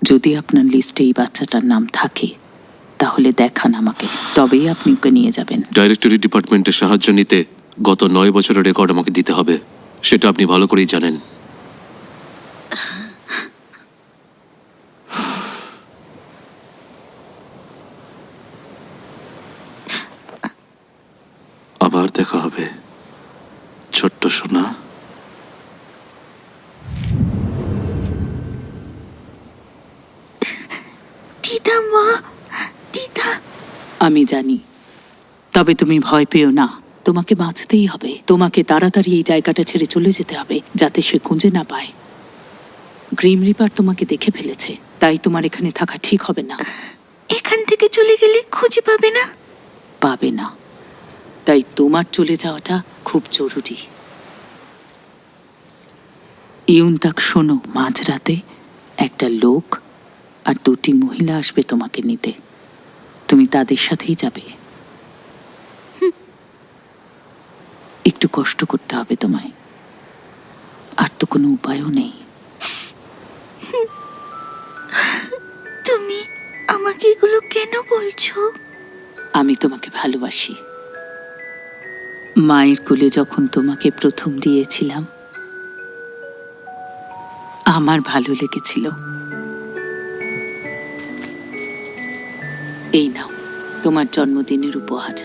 যদি আপনার লিস্টে এই বাচ্চাটার নাম থাকে তাহলে দেখান আমাকে, তবেই আপনি ওকে নিয়ে যাবেন। ডাইরেক্টরি ডিপার্টমেন্টের সাহায্য নিতে গত 9 বছরের রেকর্ড আমাকে দিতে হবে, সেটা আপনি ভালো করেই জানেন। আবার দেখা হবে ছোট্ট সোনা। দিদা, মা, দিদা। আমি জানি, তবে তুমি ভয় পেও না। তোমাকে বাঁচতেই হবে, তোমাকে তাড়াতাড়ি এই জায়গাটা ছেড়ে চলে যেতে হবে যাতে সে খুঁজে না পায়। গ্রিম রিপার তোমাকে দেখে ফেলেছে, তাই তোমার এখানে থাকা ঠিক হবে না। এখান থেকে চলে গেলে খুঁজে পাবে না। পাবে না, তাই তোমার চলে যাওয়াটা খুব জরুরি। ইউনতাক, শোনো, মাঝরাতে একটা লোক আর 2টি মহিলা আসবে তোমাকে নিতে। তুমি তাদের সাথেই যাবে। একটু কষ্ট করতে হবে তোমায়, আর তো কোনো উপায়ও নেই। তুমি আমাকে এগুলো কেন বলছো? আমি তোমাকে ভালোবাসি। মায়ের কোলে যখন তোমাকে প্রথম দিয়েছিলাম আমার ভালো লেগেছিল। এই নাও তোমার জন্মদিনের উপহার।